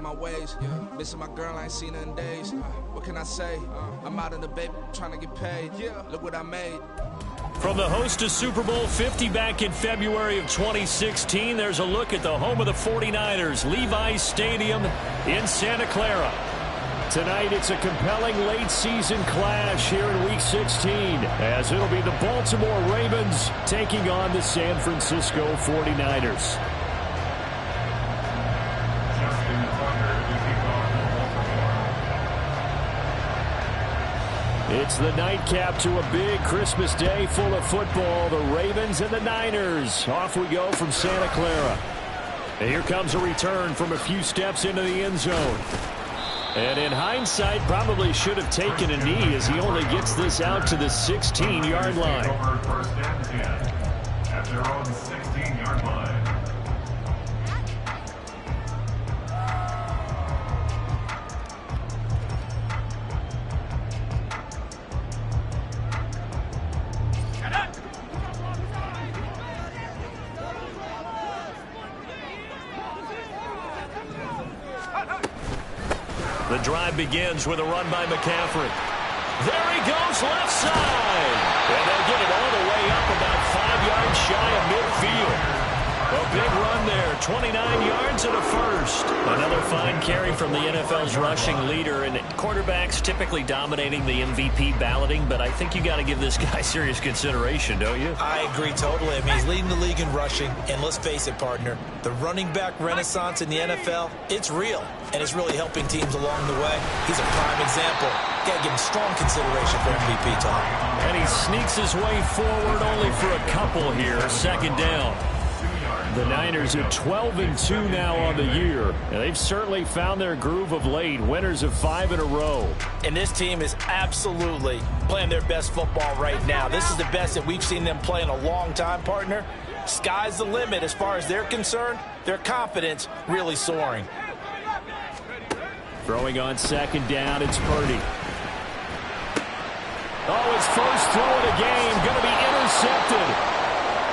my ways. Missing my girl, I ain't seen her in days. What can I say? I'm out in the baby, trying to get paid. Look what I made. From the host of Super Bowl 50 back in February of 2016, there's a look at the home of the 49ers, Levi's Stadium in Santa Clara. Tonight, it's a compelling late-season clash here in Week 16, as it'll be the Baltimore Ravens taking on the San Francisco 49ers. It's the nightcap to a big Christmas day full of football. The Ravens and the Niners. Off we go from Santa Clara. And here comes a return from a few steps into the end zone. And in hindsight, probably should have taken a knee as he only gets this out to the 16-yard line. At their own 16-yard line. The drive begins with a run by McCaffrey. There he goes, left side. And they'll get it all the way up about 5 yards shy of midfield. A big run there, 29 yards and a first. Another fine carry from the NFL's rushing leader, and quarterbacks typically dominating the MVP balloting, but I think you got to give this guy serious consideration, don't you? I agree totally. I mean, he's leading the league in rushing, and let's face it, partner, the running back renaissance in the NFL, it's real, and it's really helping teams along the way. He's a prime example. Got to give him strong consideration for MVP talk. And he sneaks his way forward only for a couple here, second down. The Niners are 12-2 now on the year, and they've certainly found their groove of late, winners of 5 in a row. And this team is absolutely playing their best football right now. This is the best that we've seen them play in a long time, partner. Sky's the limit as far as they're concerned. Their confidence really soaring. Throwing on second down, it's Purdy. Oh, his first throw of the game, going to be intercepted.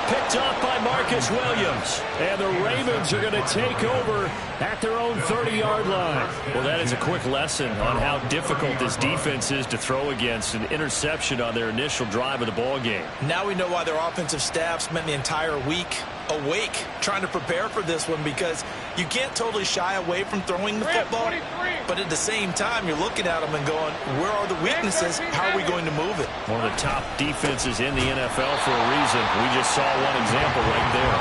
Picked off by Marcus Williams. And the Ravens are going to take over at their own 30-yard line. Well, that is a quick lesson on how difficult this defense is to throw against. An interception on their initial drive of the ball game. Now we know why their offensive staff spent the entire week awake trying to prepare for this one, because you can't totally shy away from throwing the football, but at the same time you're looking at them and going, where are the weaknesses? How are we going to move it? One of the top defenses in the NFL for a reason. We just saw one example right there.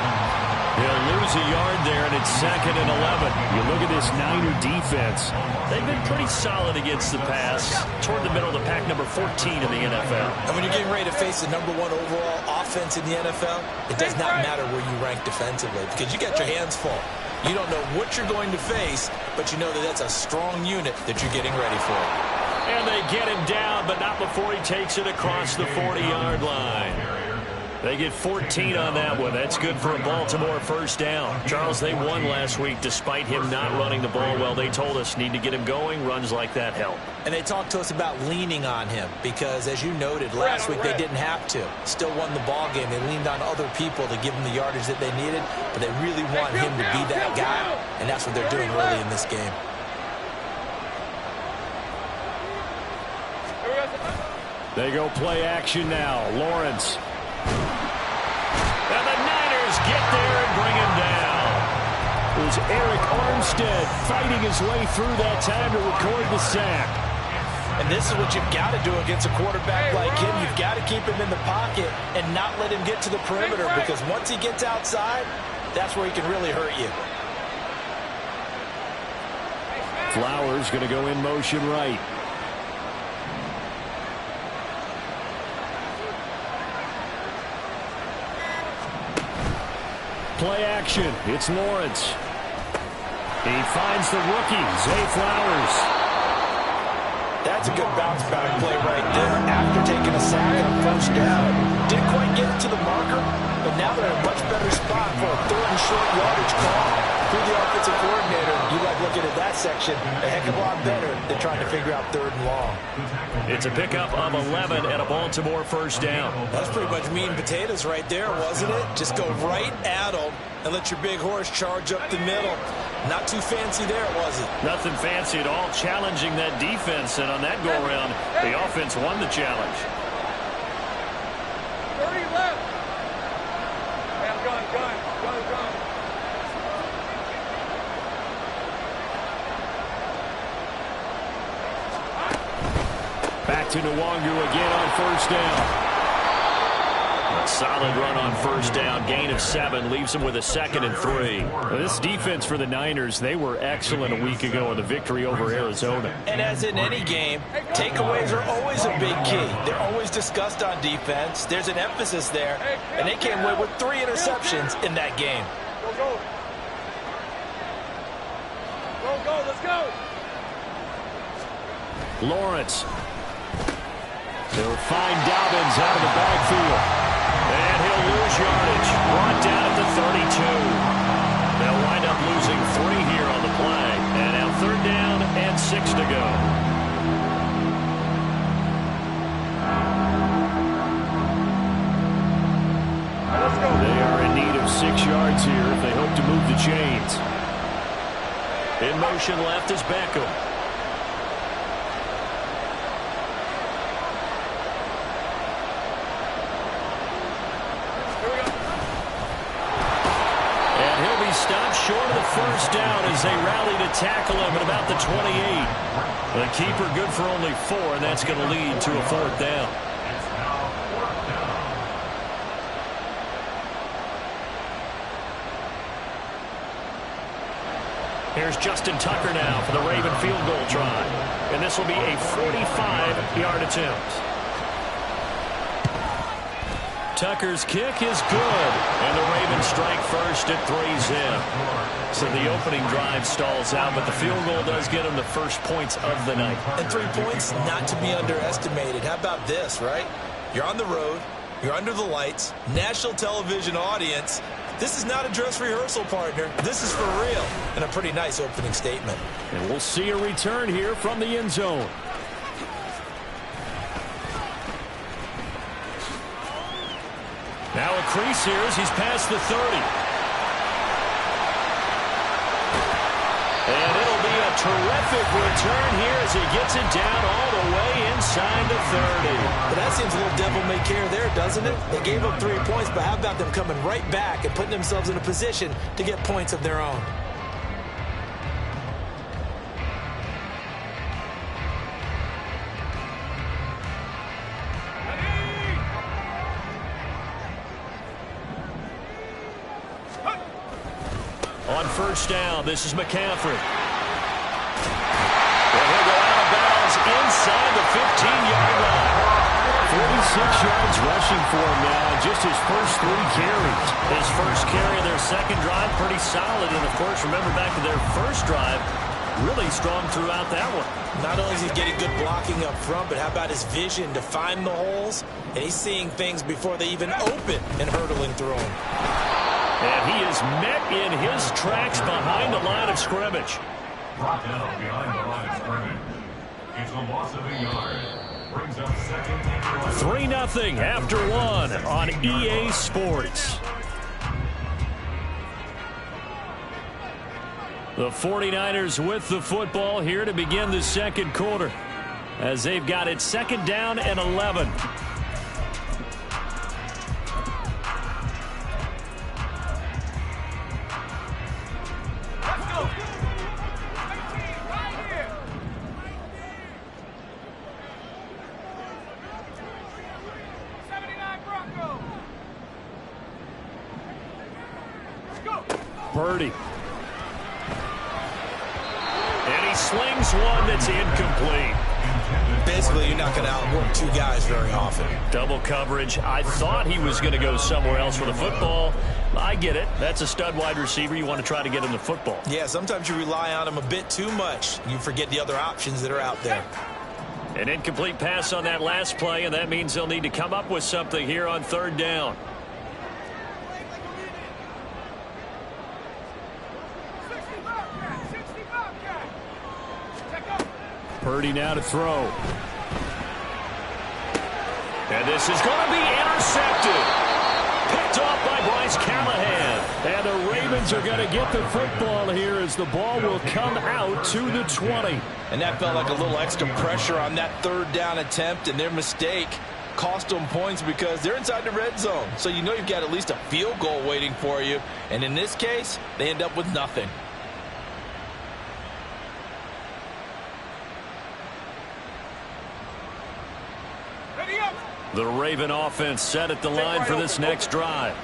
He'll lose a yard there, and it's 2nd and 11. You look at this Niner defense. They've been pretty solid against the pass, toward the middle of the pack, number 14 in the NFL. And when you're getting ready to face the number 1 overall offense in the NFL, it does not matter where you rank defensively, because you got your hands full. You don't know what you're going to face, but you know that that's a strong unit that you're getting ready for. And they get him down, but not before he takes it across the 40-yard line. They get 14 on that one. That's good for a Baltimore first down. Charles, they won last week despite him not running the ball well. They told us need to get him going. Runs like that help. And they talked to us about leaning on him because, as you noted, last week they didn't have to. Still won the ball game. They leaned on other people to give them the yardage that they needed, but they really want him to be that guy, and that's what they're doing early in this game. They go play action now. Lawrence. And the Niners get there and bring him down. It was Eric Armstead fighting his way through that time to record the sack. And this is what you've got to do against a quarterback like him. You've got to keep him in the pocket and not let him get to the perimeter, because once he gets outside, that's where he can really hurt you. Flowers going to go in motion right. Play action. It's Lawrence. He finds the rookie, Zay Flowers. That's a good bounce back play right there after taking a sack on first down. Didn't quite get it to the marker, but now they're in a much better spot for a 3rd and short yardage call. Through the offensive coordinator, you like looking at that section a heck of a lot better than trying to figure out 3rd and long. It's a pickup of 11 and a Baltimore first down. That's pretty much meat and potatoes right there, wasn't it? Just go right at them and let your big horse charge up the middle. Not too fancy there, was it? Nothing fancy at all, challenging that defense, and on that go-around, the offense won the challenge. 30 left. Gun. Back to Nwangu again on first down. A solid run on first down. Gain of 7 leaves him with a 2nd and 3. Well, this defense for the Niners, they were excellent a week ago in the victory over Arizona. And as in any game, takeaways are always a big key. They're always discussed on defense. There's an emphasis there, and they came away with 3 interceptions in that game. Go, let's go. Lawrence. They'll find Dobbins out of the backfield. And he'll lose yardage. Brought down at the 32. They'll wind up losing 3 here on the play. And now 3rd down and 6 to go. Let's go. They are in need of 6 yards here if they hope to move the chains. In motion left is Beckham. Stopped short of the first down as they rally to tackle him at about the 28. The keeper good for only 4, and that's going to lead to a 4th down. It's now 4th down. Here's Justin Tucker now for the Raven field goal try. And this will be a 45-yard attempt. Tucker's kick is good, and the Ravens strike first at 3-zip. So the opening drive stalls out, but the field goal does get them the first points of the night. And 3 points, not to be underestimated. How about this, right? You're on the road, you're under the lights, national television audience. This is not a dress rehearsal, partner. This is for real, and a pretty nice opening statement. And we'll see a return here from the end zone. Now a crease here as he's past the 30. And it'll be a terrific return here as he gets it down all the way inside the 30. But that seems a little devil-may-care there, doesn't it? They gave up 3 points, but how about them coming right back and putting themselves in a position to get points of their own? On first down, this is McCaffrey. And he'll go out of bounds inside the 15-yard line. 46 yards rushing for him now, just his first 3 carries. His first carry of their second drive, pretty solid. And, of course, remember back to their first drive, really strong throughout that one. Not only is he getting good blocking up front, but how about his vision to find the holes? And he's seeing things before they even open and hurdling through them. And he is met in his tracks behind the line of scrimmage. Brought down behind the line of scrimmage. It's a loss of a yard. Brings up 2nd and 3-0 after 1 on EA Sports. The 49ers with the football here to begin the second quarter as they've got it 2nd down and 11. Purdy. And he slings one that's incomplete. Basically, you're not going to outwork 2 guys very often. Double coverage. I thought he was going to go somewhere else for the football. I get it. That's a stud wide receiver. You want to try to get him the football. Yeah, sometimes you rely on him a bit too much. You forget the other options that are out there. An incomplete pass on that last play, and that means they'll need to come up with something here on 3rd down. Purdy now to throw. And this is going to be intercepted. Picked off by Bryce Callahan. And the Ravens Ravens are going to get the football here as the ball will come out to the 20. And that felt like a little extra pressure on that third down attempt, and their mistake cost them points because they're inside the red zone. So you know you've got at least a field goal waiting for you. And in this case, they end up with nothing. The Raven offense set at the line for this next drive.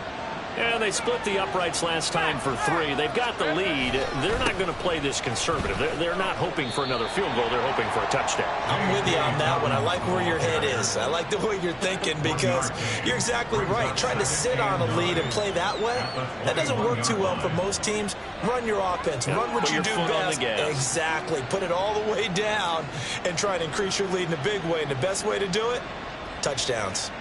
And they split the uprights last time for 3. They've got the lead. They're not going to play this conservative. They're not hoping for another field goal. They're hoping for a touchdown. I'm with you on that one. I like where your head is. I like the way you're thinking because you're exactly right. Trying to sit on a lead and play that way, that doesn't work too well for most teams. Run your offense. Run what you do best. Exactly. Put it all the way down and try and increase your lead in a big way. And the best way to do it, touchdowns.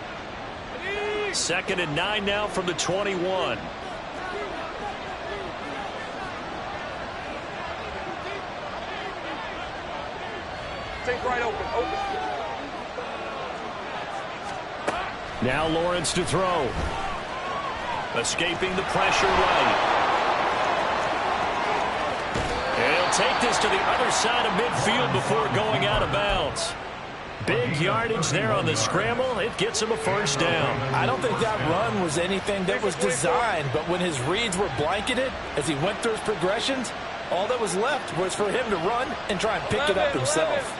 2nd and 9 now from the 21. Take right open. Now Lawrence to throw. Escaping the pressure right. And he'll take this to the other side of midfield before going out of bounds. Big yardage there on the scramble. It gets him a first down. I don't think that run was anything that was designed, but when his reads were blanketed as he went through his progressions, all that was left was for him to run and try and pick it up himself.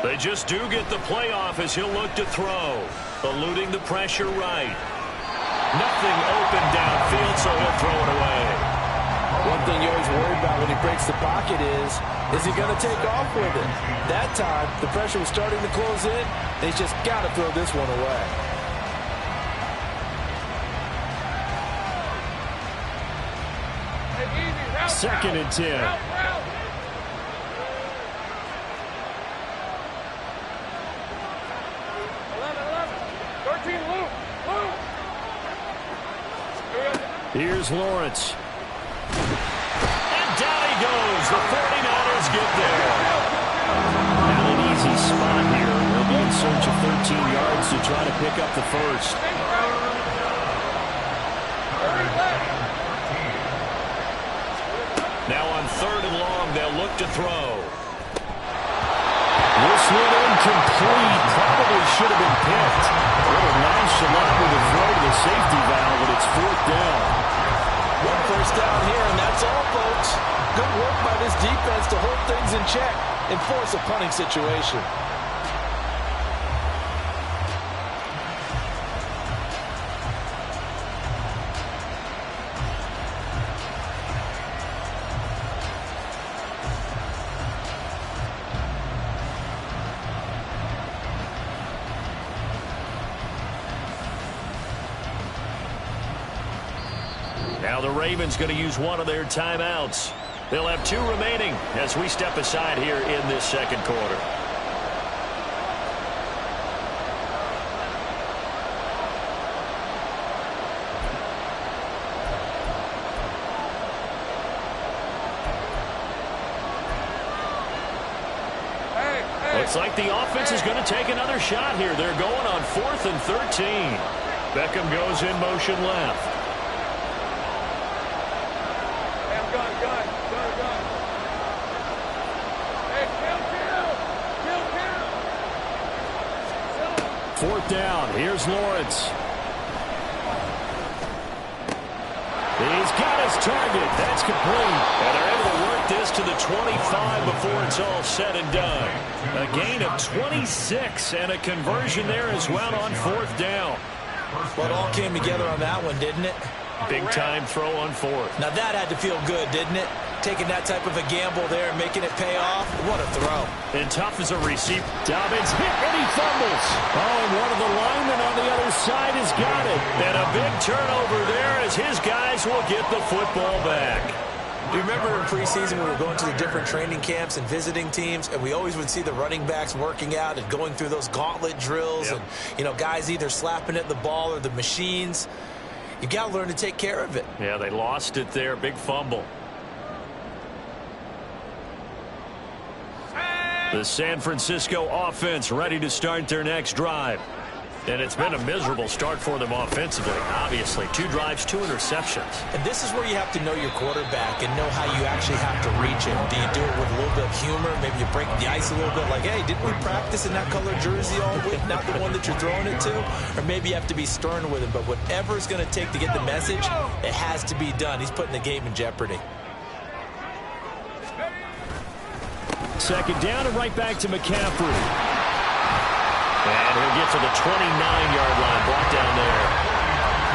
They just do get the playoff as he'll look to throw. Eluding the pressure right. Nothing open downfield, so he'll throw it away. One thing you always worry about when he breaks the pocket is he going to take off with it? That time, the pressure was starting to close in. They just got to throw this one away. Second and 10. Here's Lawrence. And down he goes. The 49ers get there. Not an easy spot here. They'll be in search of 13 yards to try to pick up the first. Now on 3rd and long, they'll look to throw. This one incomplete. Probably should have been picked. A little nonchalant with a throw to the safety valve, but it's 4th down. One first down here, and that's all, folks. Good work by this defense to hold things in check and force a punting situation. Now the Ravens going to use one of their timeouts. They'll have 2 remaining as we step aside here in this second quarter. Looks like the offense is going to take another shot here. They're going on 4th and 13. Beckham goes in motion left. Fourth down. Here's Lawrence. He's got his target. That's complete. And they're able to work this to the 25 before it's all said and done. A gain of 26 and a conversion there as well on 4th down. Well, it all came together on that one, didn't it? Big time throw on 4th. Now that had to feel good, didn't it? Taking that type of a gamble there and making it pay off. What a throw. And tough as a receiver. Dobbins hit and he fumbles. Oh, and one of the linemen on the other side has got it. And a big turnover there as his guys will get the football back. Do you remember in preseason we were going to the different training camps and visiting teams, and we always would see the running backs working out and going through those gauntlet drills, and, you know, guys either slapping at the ball or the machines. You got to learn to take care of it. Yeah, they lost it there. Big fumble. The San Francisco offense ready to start their next drive. And it's been a miserable start for them offensively, obviously. 2 drives, 2 interceptions. And this is where you have to know your quarterback and know how you actually have to reach him. Do you do it with a little bit of humor? Maybe you break the ice a little bit like, hey, didn't we practice in that color jersey all week, not the one that you're throwing it to? Or maybe you have to be stern with him. But whatever it's going to take to get the message, it has to be done. He's putting the game in jeopardy. Second down and right back to McCaffrey. And he'll get to the 29-yard line, brought down there.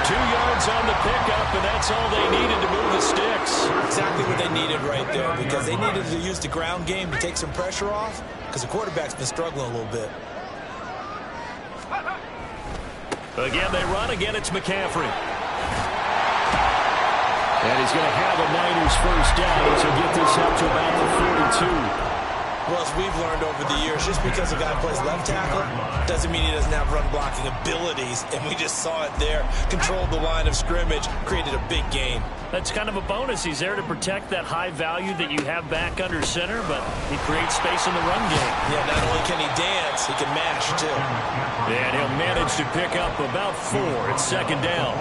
2 yards on the pickup, and that's all they needed to move the sticks. Exactly what they needed right there, because they needed to use the ground game to take some pressure off, because the quarterback's been struggling a little bit. Again, they run. Again, it's McCaffrey. And he's going to have a Niners first down as he'll get this up to about the 42. Well, as we've learned over the years, just because a guy plays left tackle doesn't mean he doesn't have run-blocking abilities, and we just saw it there. Controlled the line of scrimmage, created a big gain. That's kind of a bonus. He's there to protect that high value that you have back under center, but he creates space in the run game. Yeah, not only can he dance, he can mash, too. And he'll manage to pick up about 4. It's second down.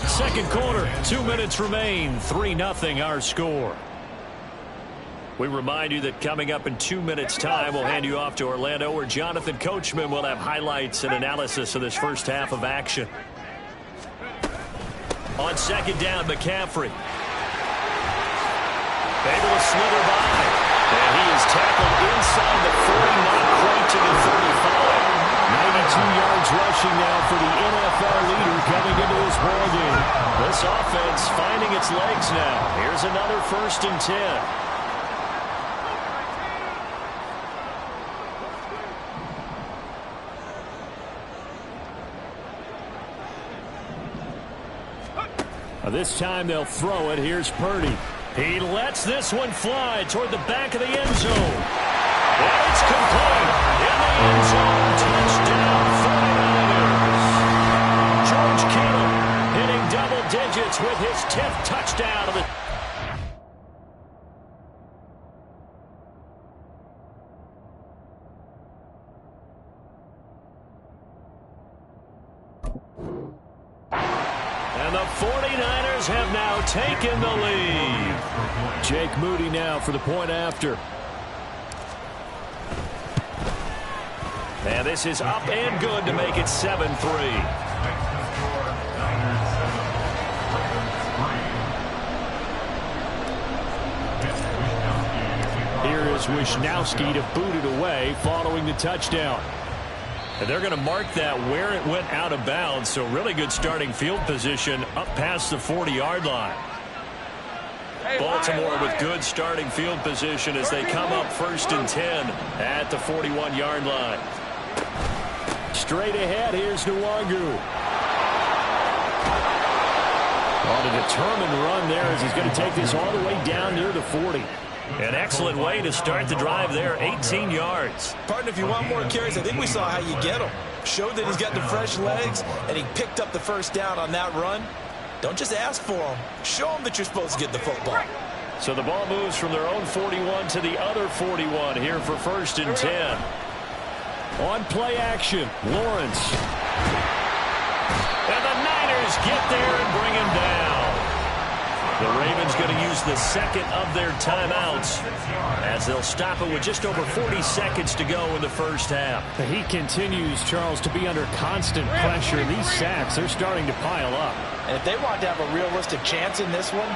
Second quarter, 2 minutes remain. 3-0 our score. We remind you that coming up in 2 minutes' time, we'll hand you off to Orlando, where Jonathan Coachman will have highlights and analysis of this first half of action. On second down, McCaffrey. Able to slither by. And he is tackled inside the 40, not quite to the 35. 92 yards rushing now for the NFL leader coming into this ball game. This offense finding its legs now. Here's another 1st and 10. This time they'll throw it. Here's Purdy. He lets this one fly toward the back of the end zone. And it's complete. In the end zone. Touchdown 49ers. George Kittle hitting double digits with his 10th touchdown of the And the 49ers have now taken the lead. Jake Moody now for the point after. And this is up and good to make it 7-3. Here is Wisnowski to boot it away following the touchdown. And they're going to mark that where it went out of bounds, so really good starting field position up past the 40-yard line. Baltimore with good starting field position as they come up 1st and 10 at the 41-yard line. Straight ahead, here's Nwangu. On a determined run there as he's going to take this all the way down near the 40. An excellent way to start the drive there, 18 yards. Partner, if you want more carries, I think we saw how you get them. Showed that he's got the fresh legs, and he picked up the first down on that run. Don't just ask for them. Show them that you're supposed to get the football. So the ball moves from their own 41 to the other 41 here for 1st and 10. On play action, Lawrence. And the Niners get there and bring him down. The Ravens going to use the second of their timeouts as they'll stop it with just over 40 seconds to go in the first half. He continues, Charles, to be under constant pressure. These sacks, they're starting to pile up. And if they want to have a realistic chance in this one,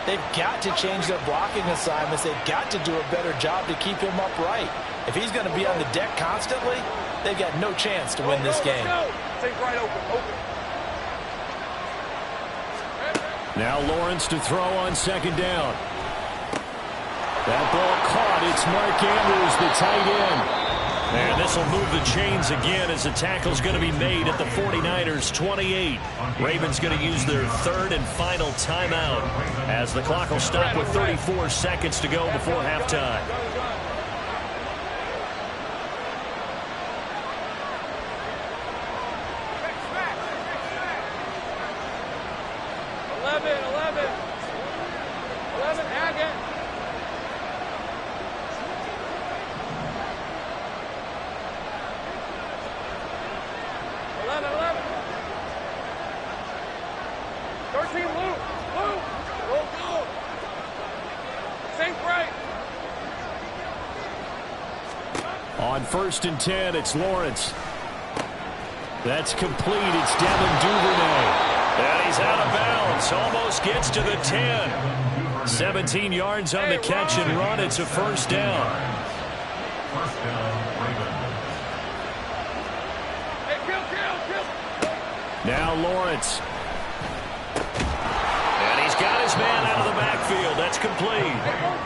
they've got to change their blocking assignments. They've got to do a better job to keep him upright. If he's going to be on the deck constantly, they've got no chance to win this game. Take right open. Now Lawrence to throw on second down. That ball caught. It's Mark Andrews, the tight end. And this will move the chains again as the tackle's going to be made at the 49ers 28. Ravens going to use their 3rd and final timeout as the clock will stop with 34 seconds to go before halftime. On 1st and 10, it's Lawrence. That's complete. It's Devin Duvernay. And he's out of bounds. Almost gets to the 10. 17 yards on the catch and run. It's a first down. First down, Ravens. Now Lawrence. And he's got his man out of the backfield. That's complete.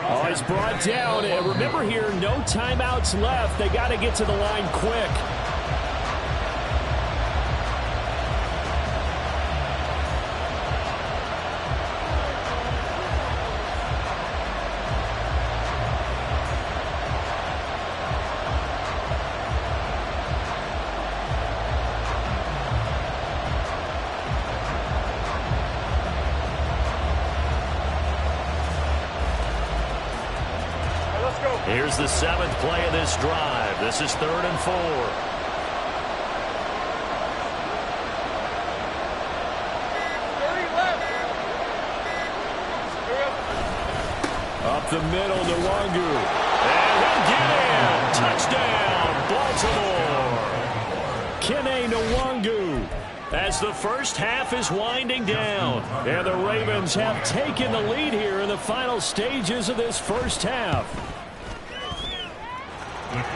Oh, he's brought down. And remember here, no timeouts left. They got to get to the line quick. Here's the 7th play of this drive. This is 3rd and 4. Up the middle, Nwangu. And he'll get in. Touchdown, Baltimore. Kene Nwangu. As the first half is winding down. And the Ravens have taken the lead here in the final stages of this first half.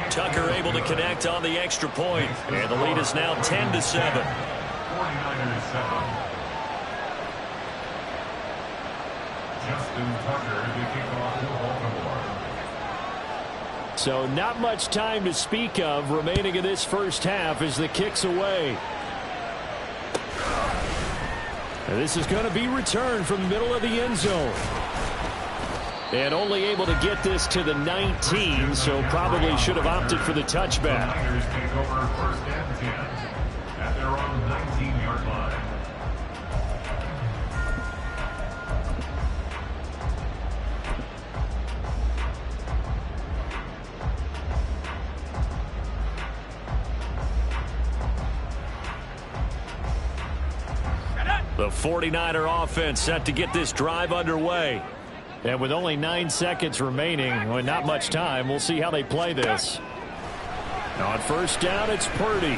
Tucker able to connect on the extra point. And the lead is now 10-7. 49ers 7. Justin Tucker to kick off for Baltimore. So not much time to speak of remaining in this first half as the kick's away. And this is going to be returned from the middle of the end zone. And only able to get this to the 19, so probably should have opted for the touchback. The Niners take over 1st and 10 at their own 19-yard line. The 49er offense set to get this drive underway. And with only 9 seconds remaining, well, not much time, we'll see how they play this. On 1st down, it's Purdy. And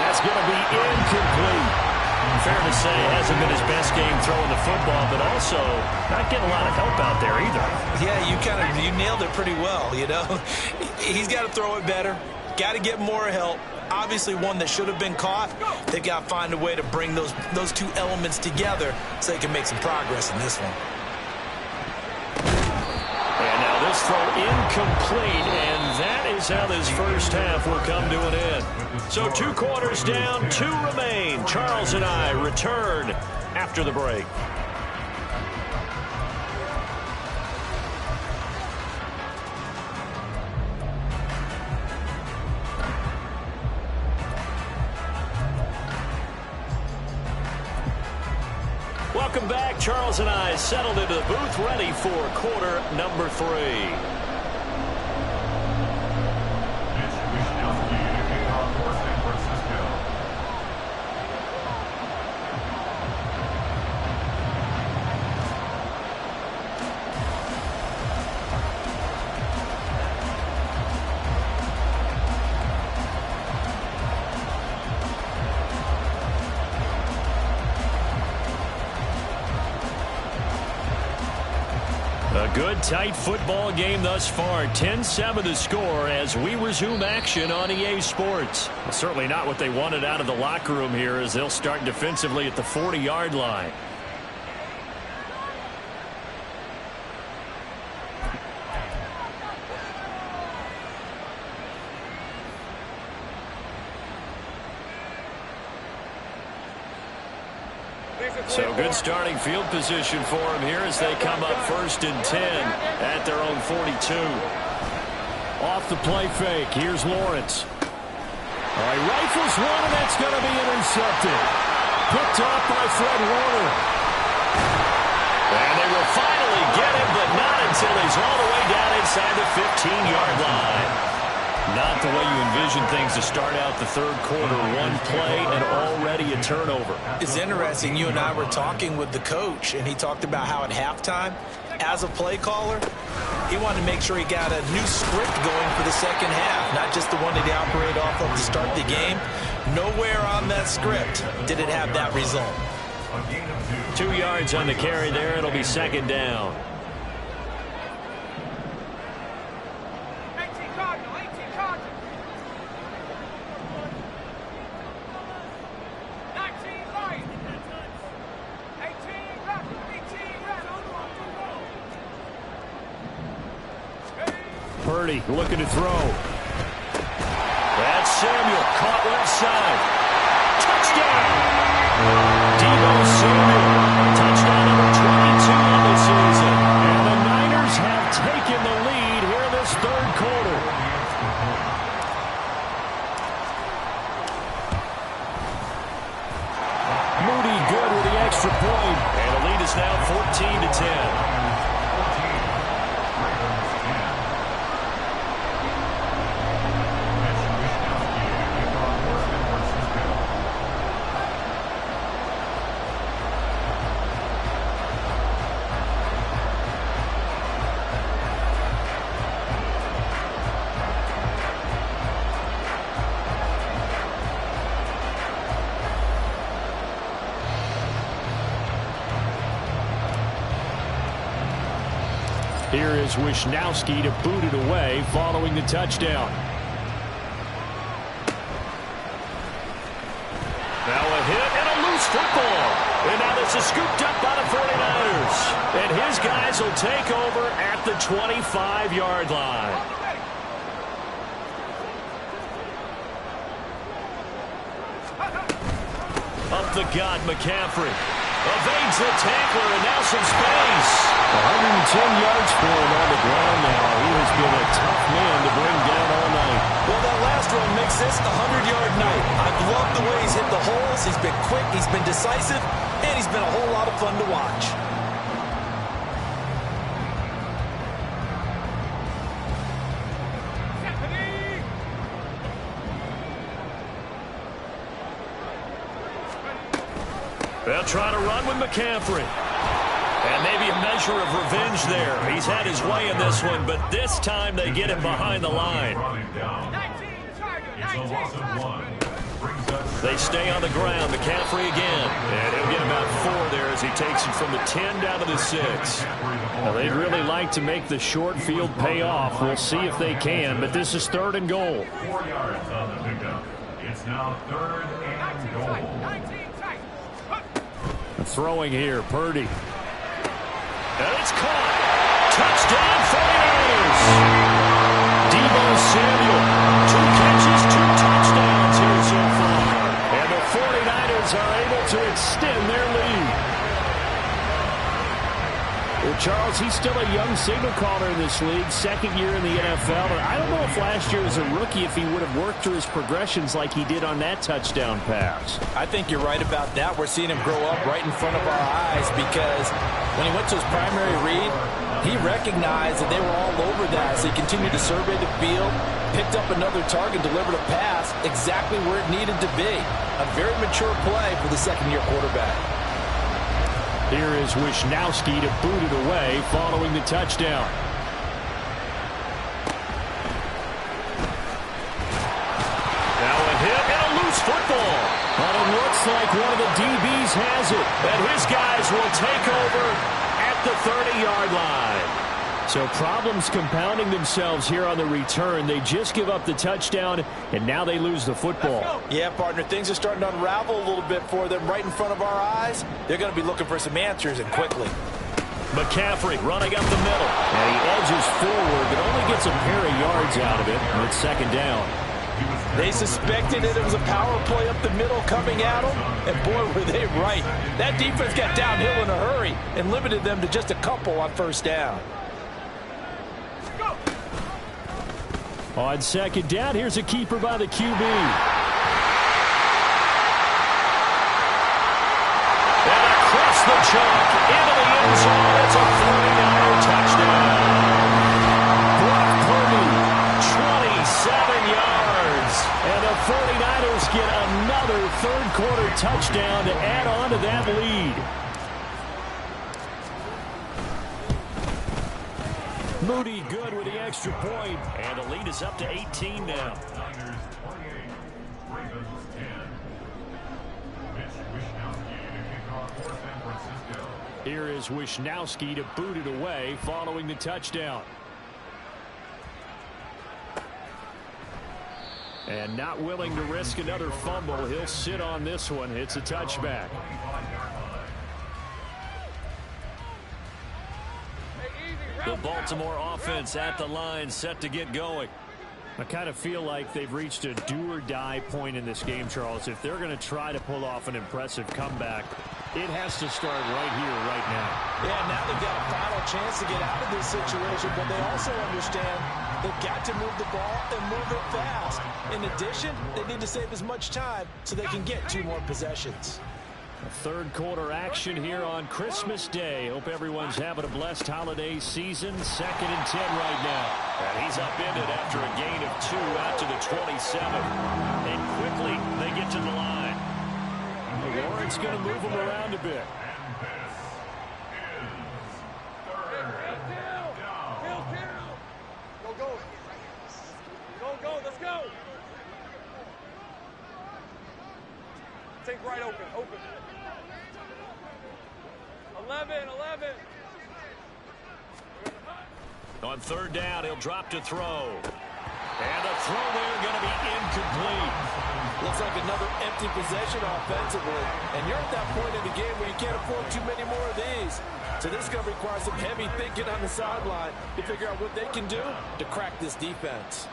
that's going to be incomplete. Fair to say, hasn't been his best game throwing the football, but also not getting a lot of help out there either. Yeah, you nailed it pretty well, you know. He's got to throw it better. Got to get more help. Obviously one that should have been caught. They've got to find a way to bring those two elements together so they can make some progress in this one. And now this throw incomplete, and that is how this first half will come to an end. So 2 quarters down, 2 remain. Charles and I return after the break. Welcome back. Charles and I settled into the booth, ready for quarter number 3. A good, tight football game thus far. 10-7 the score as we resume action on EA Sports. Well, certainly not what they wanted out of the locker room here as they'll start defensively at the 40-yard line. So good starting field position for them here as they come up 1st and 10 at their own 42. Off the play fake, here's Lawrence. All right, rifles one, and that's going to be intercepted. Picked off by Fred Warner. And they will finally get him, but not until he's all the way down inside the 15-yard line. Not the way you envision things to start out the third quarter. One play and already a turnover. It's interesting. You and I were talking with the coach, and he talked about how at halftime, as a play caller, he wanted to make sure he got a new script going for the second half, not just the one that he operated off of to start the game. Nowhere on that script did it have that result. 2 yards on the carry there. It'll be second down. Purdy looking to throw. That's Samuel caught left side. Touchdown! Deebo Samuel. Touchdown number 22 on the season. And the Niners have taken the lead here in this third quarter. Moody good with the extra point. And the lead is now 14-10. Here is Wisnowski to boot it away following the touchdown. Now a hit and a loose football. And now this is scooped up by the 49ers. And his guys will take over at the 25-yard line. Up the gut, McCaffrey. Evades the tackler, and now some space. 110 yards for him on the ground now. He has been a tough man to bring down all night. Well, that last run makes this a 100-yard night. I've loved the way he's hit the holes. He's been quick, he's been decisive, and he's been a whole lot of fun to watch. They'll try to run with McCaffrey. And maybe a measure of revenge there. He's had his way in this one, but this time they get him behind the line. They stay on the ground. McCaffrey again. And he'll get about 4 there as he takes it from the 10 down to the 6. Now, they'd really like to make the short field pay off. We'll see if they can, but this is 3rd and goal. 4 yards on the pickup. It's now 3rd and goal. Throwing here, Purdy. And it's caught. Touchdown, 49ers. Deebo Samuel. 2 catches, 2 touchdowns here so far. And the 49ers are able to extend their lead. Well, Charles, he's still a young signal caller in this league, 2nd year in the NFL. And I don't know if last year as a rookie if he would have worked through his progressions like he did on that touchdown pass. I think you're right about that. We're seeing him grow up right in front of our eyes because when he went to his primary read, he recognized that they were all over that as he continued to survey the field, picked up another target, delivered a pass exactly where it needed to be. A very mature play for the second-year quarterback. Here is Wisnowski to boot it away following the touchdown. Now a hit and a loose football. But it looks like one of the DBs has it. And his guys will take over at the 30-yard line. So problems compounding themselves here on the return. They just give up the touchdown, and now they lose the football. Yeah, partner, things are starting to unravel a little bit for them right in front of our eyes. They're going to be looking for some answers, and quickly. McCaffrey running up the middle. And he edges forward, but only gets a pair of yards out of it. And it's 2nd down. They suspected it was a power play up the middle coming at them, and boy, were they right. That defense got downhill in a hurry and limited them to just a couple on 1st down. On 2nd down, here's a keeper by the QB. And across the chalk, into the end zone. It's a 49er touchdown. Brock Purdy, 27 third quarter touchdown to add on to that lead. Moody good with the extra point, and the lead is up to 18 now. Here is Wisnowski to boot it away following the touchdown. And not willing to risk another fumble. He'll sit on this one. It's a touchback. The Baltimore offense at the line, set to get going. I kind of feel like they've reached a do-or-die point in this game, Charles. If they're going to try to pull off an impressive comeback, it has to start right here, right now. Yeah, now they've got a final chance to get out of this situation, but they also understand they've got to move the ball and move it fast. In addition, they need to save as much time so they can get 2 more possessions. Third quarter action here on Christmas Day. Hope everyone's having a blessed holiday season. 2nd and 10 right now. And he's upended after a gain of 2 out to the 27. And quickly they get to the line. Lawrence going to move him around a bit. Go, let's go. Take right open. 11. On 3rd down, he'll drop to throw. And the throw there going to be incomplete. Looks like another empty possession offensively. And you're at that point in the game where you can't afford too many more of these. So this is going to require some heavy thinking on the sideline to figure out what they can do to crack this defense.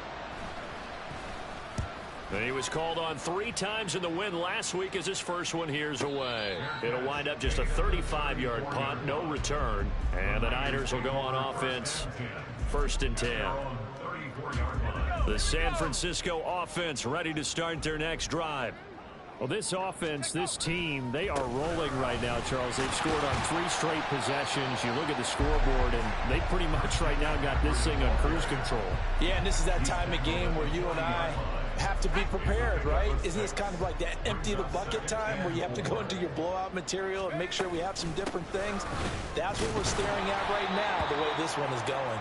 And he was called on 3 times in the win last week as his first one here's away. It'll wind up just a 35-yard punt, no return. And the Niners will go on offense, 1st and 10. The San Francisco offense ready to start their next drive. Well, this offense, this team, they are rolling right now, Charles. They've scored on 3 straight possessions. You look at the scoreboard, and they pretty much right now got this thing on cruise control. Yeah, and this is that time of game where you and I have to be prepared, right? Isn't this kind of like that empty the bucket time where you have to go into your blowout material and make sure we have some different things? That's what we're staring at right now, the way this one is going.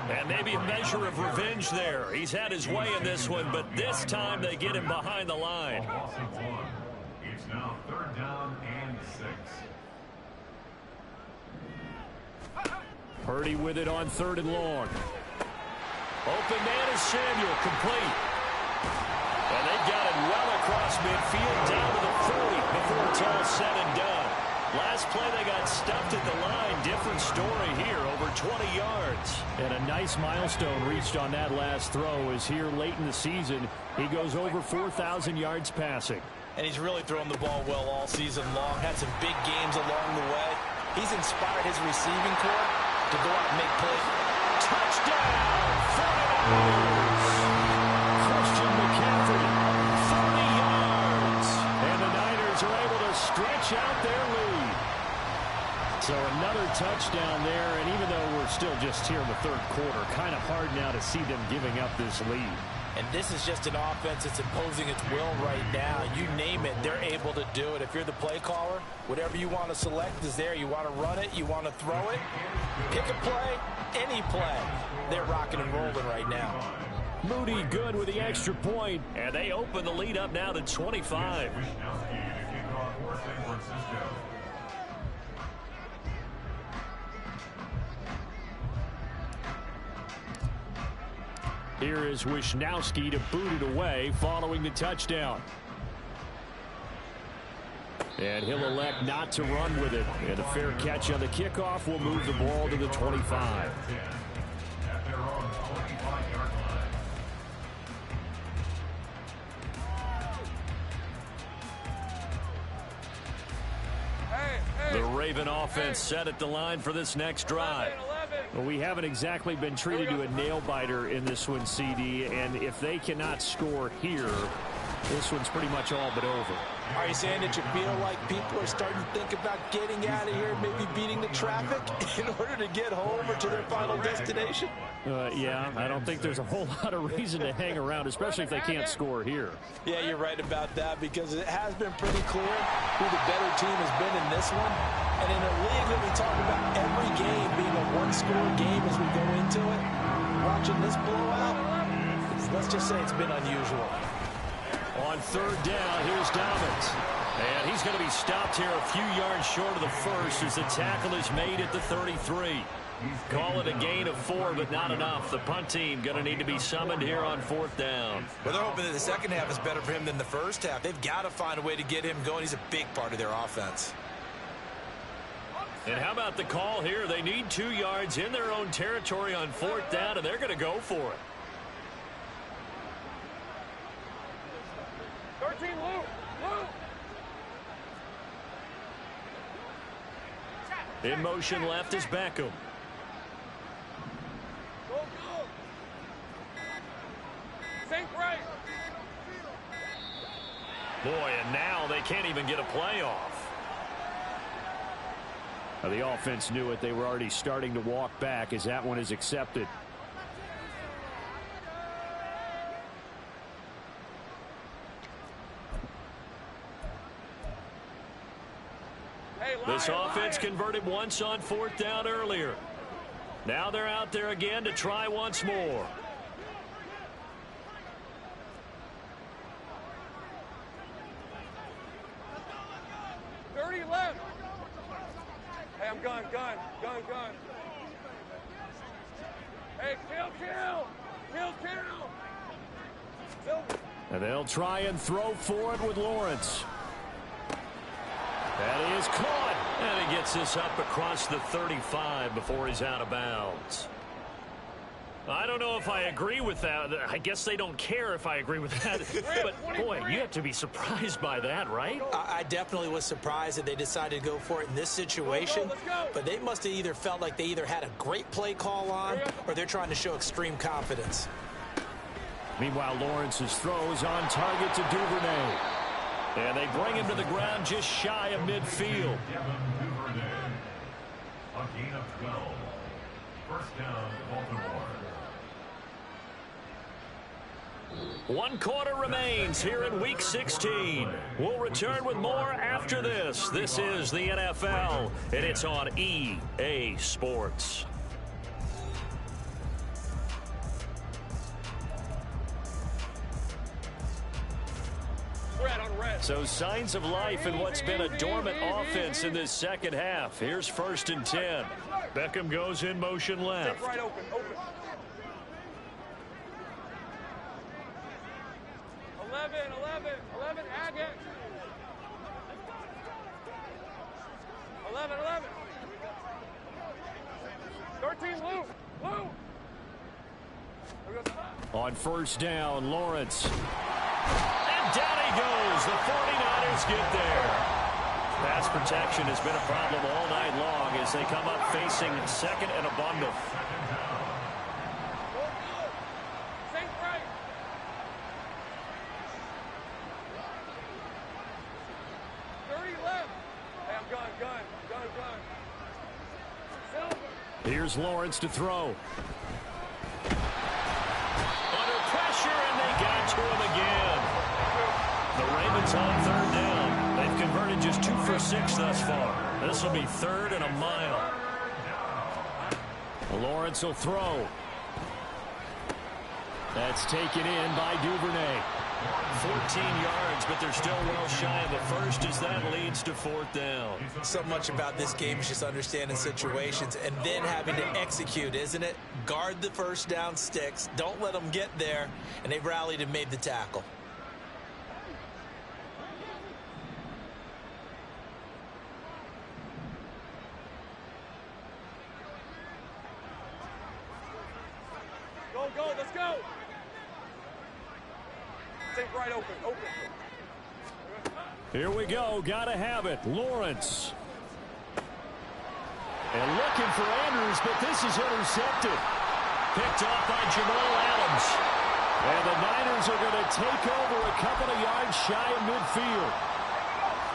And maybe a measure of revenge there. He's had his way in this one, but this time they get him behind the line. It's now 3rd down and 6. Purdy with it on 3rd and long. Open man is Samuel, complete. And they've got it well across midfield, down to the 40 before it's all said and done. Last play, they got stuffed at the line. Different story here, over 20 yards. And a nice milestone reached on that last throw is here late in the season. He goes over 4,000 yards passing. And he's really thrown the ball well all season long. Had some big games along the way. He's inspired his receiving corps to go out and make plays. Touchdown! 49ers! Christian McCaffrey, 30 yards. And the Niners are able to stretch out their lead. So another touchdown there, and even though we're still just here in the 3rd quarter, kind of hard now to see them giving up this lead. And this is just an offense that's imposing its will right now. You name it, they're able to do it. If you're the play caller, whatever you want to select is there. You want to run it, you want to throw it, pick a play, any play. They're rocking and rolling right now. Moody good with the extra point, and they open the lead up now to 25. Here is Wisnowski to boot it away following the touchdown. And he'll elect not to run with it. And a fair catch on the kickoff will move the ball to the 25. The Raven offense set at the line for this next drive. Well, we haven't exactly been treated to a nail-biter in this one, CD, and if they cannot score here, this one's pretty much all but over. Are you saying that you feel like people are starting to think about getting out of here, maybe beating the traffic in order to get home or to their final destination? Yeah, I don't think there's a whole lot of reason to hang around, especially if they can't score here. Yeah, you're right about that, because it has been pretty clear who the better team has been in this one. And in a league that we talk about every game being a one-score game as we go into it, watching this blowout, let's just say it's been unusual. On third down, here's Dobbins. And he's going to be stopped here a few yards short of the first as the tackle is made at the 33. Call it a gain of 4, but not enough. The punt team going to need to be summoned here on fourth down. Well, they're hoping that the second half is better for him than the first half. They've got to find a way to get him going. He's a big part of their offense. And how about the call here? They need 2 yards in their own territory on fourth down, and they're going to go for it. 13, Lou. In motion left is Beckham. Go. Think right. Boy, and now they can't even get a play off. Now, the offense knew it. They were already starting to walk back as that one is accepted. This offense converted once on fourth down earlier. Now they're out there again to try once more. Left. Hey, I'm gun. Hey, kill. And they'll try and throw for it with Lawrence. That is caught. And he gets this up across the 35 before he's out of bounds. I don't know if I agree with that. I guess they don't care if I agree with that. But, boy, you have to be surprised by that, right? I definitely was surprised that they decided to go for it in this situation. But they must have either felt like they either had a great play call on or they're trying to show extreme confidence. Meanwhile, Lawrence's throw is on target to Duvernay. And they bring him to the ground just shy of midfield. A gain of 12. First down, Baltimore. 1 quarter remains here in Week 16. We'll return with more after this. This is the NFL, and it's on EA Sports. So signs of life in what's been a dormant offense in this second half. Here's 1st and 10. Beckham goes in motion left. Right open. 11, Agate. 11. 13, Lou. On first down, Lawrence. And down he goes. The 49ers get there. Pass protection has been a problem all night long as they come up facing 2nd and a bundle. Think right. Hey, I'm gun. Here's Lawrence to throw. Under pressure, and they got to him again. The Ravens on 3rd down. They've converted just 2 for 6 thus far. This will be 3rd and a mile. Lawrence will throw. That's taken in by Duvernay. 14 yards, but they're still well shy of the first as that leads to 4th down. So much about this game is just understanding situations and then having to execute, isn't it? Guard the first down sticks. Don't let them get there. And they've rallied and made the tackle. Go, let's go. Think right open. Here we go. Gotta have it. Lawrence. And looking for Andrews, but this is intercepted. Picked off by Jamal Adams. And the Niners are going to take over a couple of yards shy of midfield.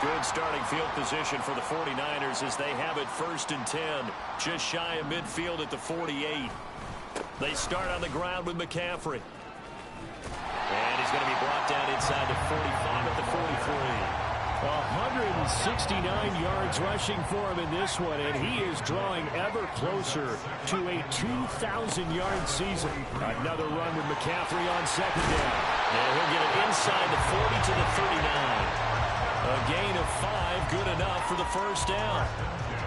Good starting field position for the 49ers as they have it 1st and 10, just shy of midfield at the 48. They start on the ground with McCaffrey. And he's going to be brought down inside the 45 at the 43. 169 yards rushing for him in this one, and he is drawing ever closer to a 2,000-yard season. Another run with McCaffrey on 2nd down. And he'll get it inside the 40 to the 39. A gain of 5, good enough for the 1st down.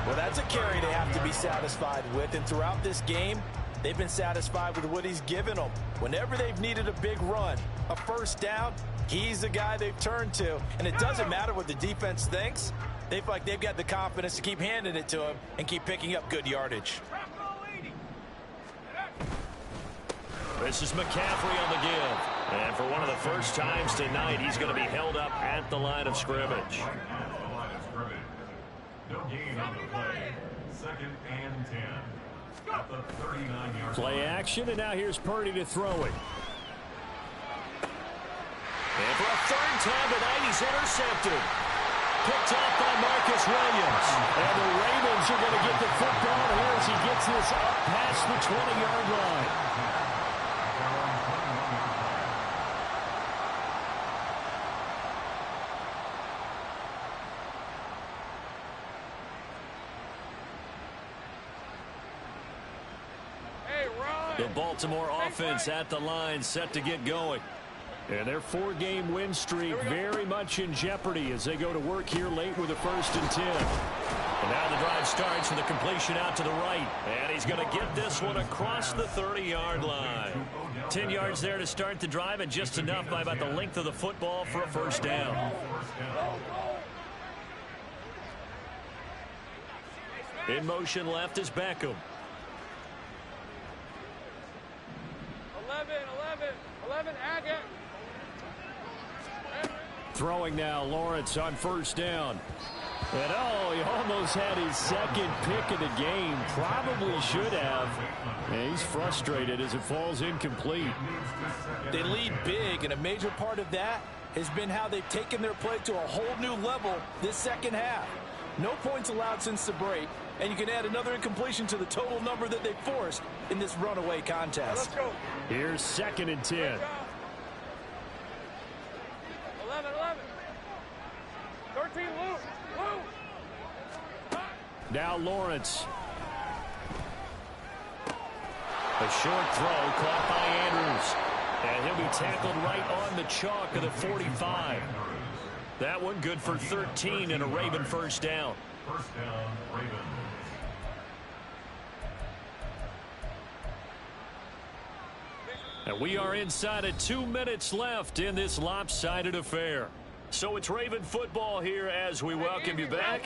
Well, that's a carry they have to be satisfied with, and throughout this game, they've been satisfied with what he's given them. Whenever they've needed a big run, a 1st down, he's the guy they've turned to. And it doesn't matter what the defense thinks. They feel like they've got the confidence to keep handing it to him and keep picking up good yardage. This is McCaffrey on the give. And for one of the first times tonight, he's going to be held up at the line of scrimmage. No gain on the play. 2nd and 10. At the 39-yard Play action, and now here's Purdy to throw it. And for a 3rd time tonight, he's intercepted. Picked off by Marcus Williams. And the Ravens are going to get the football here as he gets this up past the 20-yard line. The Baltimore offense at the line, set to get going. And their 4-game win streak very much in jeopardy as they go to work here late with a 1st and 10. And now the drive starts with a completion out to the right. And he's going to get this one across the 30-yard line. 10 yards there to start the drive, and just enough by about the length of the football for a 1st down. In motion left is Beckham. 11, Agate. Throwing now, Lawrence on 1st down. And he almost had his 2nd pick of the game. Probably should have. And he's frustrated as it falls incomplete. They lead big, and a major part of that has been how they've taken their play to a whole new level this 2nd half. No points allowed since the break, and you can add another incompletion to the total number that they forced in this runaway contest. Let's go. Here's 2nd and 10. 11. 13, Lou. Now Lawrence. A short throw caught by Andrews. And he'll be tackled right on the chalk of the 45. That one good for 13 and a Raven 1st down. 1st down, Ravens. And we are inside of 2 minutes left in this lopsided affair. So it's Raven football here as we welcome you back.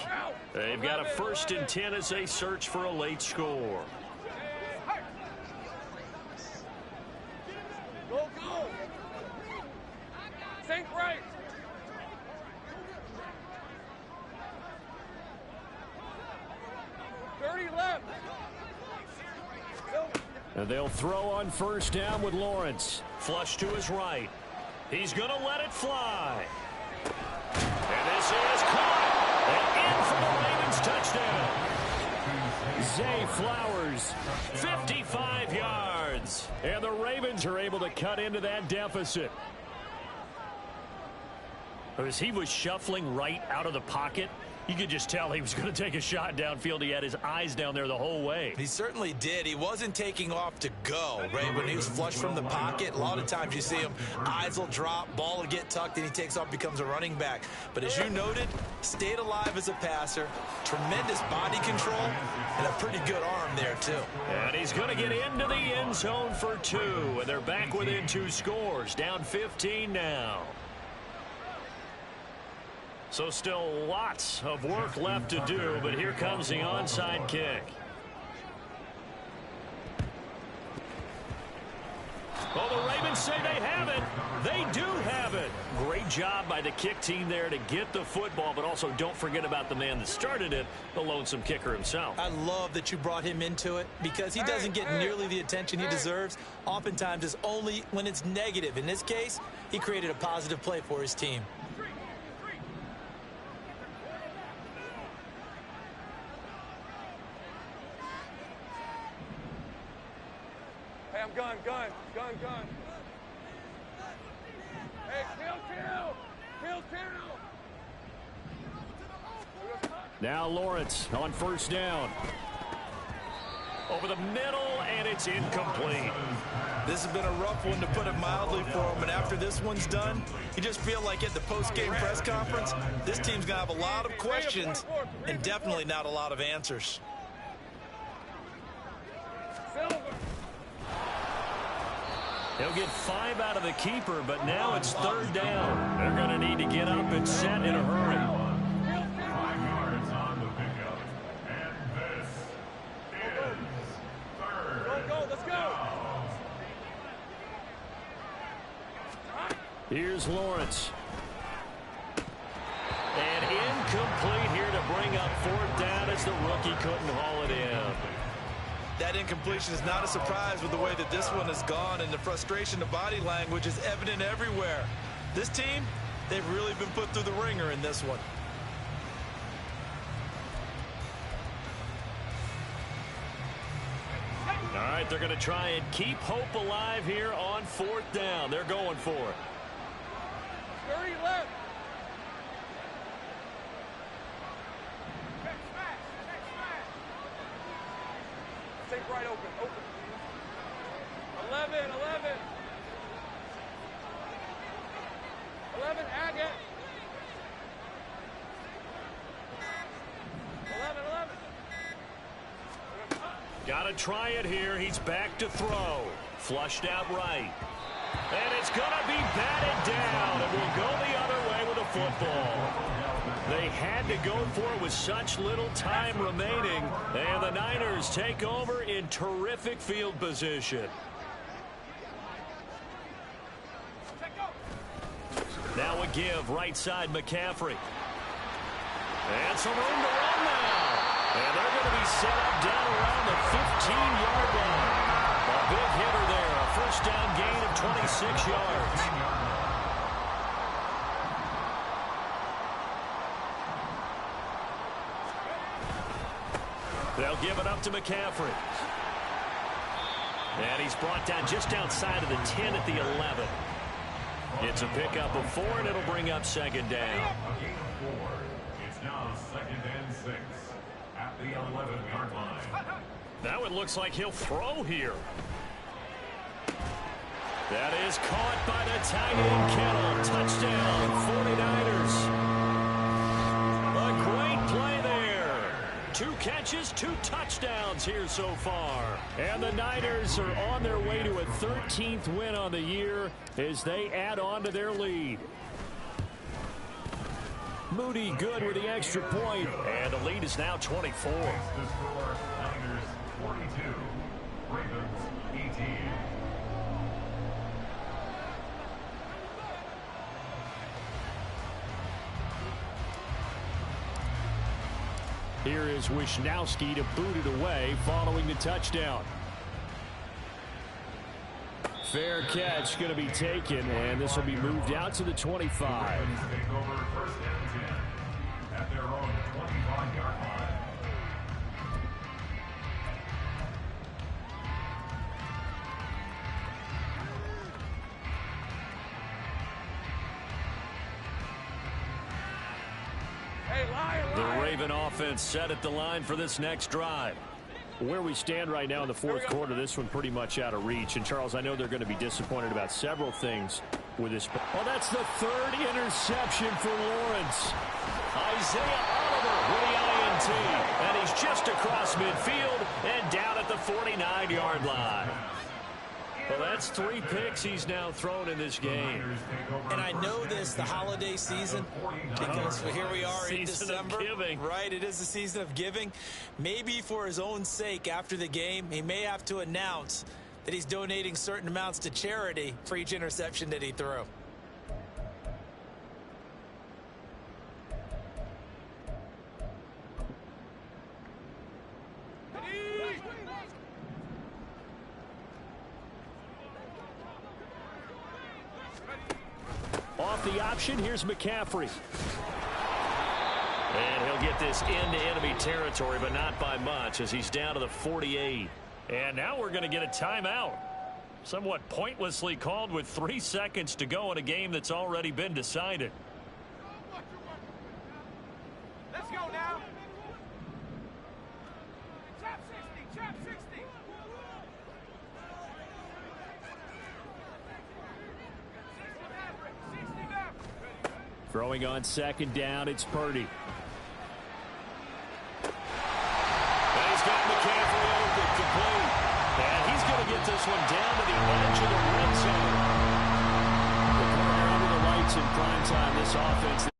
They've got a 1st and 10 as they search for a late score. Go. Sink right. 30 left. And they'll throw on 1st down with Lawrence. Flush to his right. He's going to let it fly. And this is caught. And in for the Ravens touchdown. Zay Flowers, 55 yards. And the Ravens are able to cut into that deficit. As he was shuffling right out of the pocket, you could just tell he was going to take a shot downfield. He had his eyes down there the whole way. He certainly did. He wasn't taking off to go, right? When he was flush from the pocket, a lot of times you see him, eyes will drop, ball will get tucked, and he takes off, becomes a running back. But as you noted, stayed alive as a passer, tremendous body control, and a pretty good arm there, too. And he's going to get into the end zone for 2, and they're back within 2 scores, down 15 now. So still lots of work left to do, but here comes the onside kick. Well, the Ravens say they have it. They do have it. Great job by the kick team there to get the football, but also don't forget about the man that started it, the lonesome kicker himself. I love that you brought him into it because he doesn't get nearly the attention he deserves. Oftentimes it's only when it's negative. In this case, he created a positive play for his team. I'm gun. Hey, kill. Now Lawrence on first down. Over the middle, and it's incomplete. This has been a rough one, to put it mildly, for him. And after this one's done, you just feel like at the post-game press conference, this team's going to have a lot of questions and definitely not a lot of answers. He'll get 5 out of the keeper, but now it's third down. They're going to need to get up and set in a hurry. 5 yards on the pickup. And this is third. Go, let's go. Here's Lawrence. And incomplete here to bring up fourth down as the rookie couldn't haul it in. That incompletion is not a surprise with the way that this one has gone, and the frustration of body language is evident everywhere. This team, they've really been put through the ringer in this one. All right, they're going to try and keep hope alive here on fourth down. They're going for it. 30 left. Take right open. 11. 11, Agate. 11. Got to try it here. He's back to throw. Flushed out right. And it's going to be batted down. It will go the other way with a football. They had to go for it with such little time remaining. And the Niners take over in terrific field position. Now a give, right side McCaffrey. And some room to run now. And they're going to be set up down around the 15-yard line. A big hitter there, a first down gain of 26 yards. They'll give it up to McCaffrey. And he's brought down just outside of the 10 at the 11. It's a pickup of 4, and it'll bring up second down. A gain of 4. It's now 2nd and 6 at the 11-yard line. Now it looks like he'll throw here. That is caught by the tight end Kittle. Touchdown, 49ers. A great play there. 2 catches, 2 touchdowns here so far. And the Niners are on their way to a 13th win on the year as they add on to their lead. Moody good with the extra point, and the lead is now 24. The score, Niners 42, Ravens 18. Here is Wisnowski to boot it away following the touchdown. Fair catch going to be taken, and this will be moved out to the 25. Ravens take over 1st and 10 at their own 25-yard line. Hey, lion. The Raven offense set at the line for this next drive. Where we stand right now in the fourth quarter, this one pretty much out of reach. And, Charles, I know they're going to be disappointed about several things with this. Well, that's the 3rd interception for Lawrence. Isaiah Oliver with the INT. And he's just across midfield and down at the 49-yard line. Well, that's 3 picks he's now thrown in this game. And I know this, the holiday season, because here we are in December. Right, it is the season of giving. Maybe for his own sake after the game, he may have to announce that he's donating certain amounts to charity for each interception that he threw. Off the option, here's McCaffrey. And he'll get this into enemy territory, but not by much, as he's down to the 48. And now we're going to get a timeout. somewhat pointlessly called with 3 seconds to go in a game that's already been decided. Let's go now. Chop 60, chop 60. Throwing on second down, it's Purdy. And he's got McCaffrey open, complete. And he's going to get this one down to the edge of the red zone. The corner under the lights in prime time, this offense.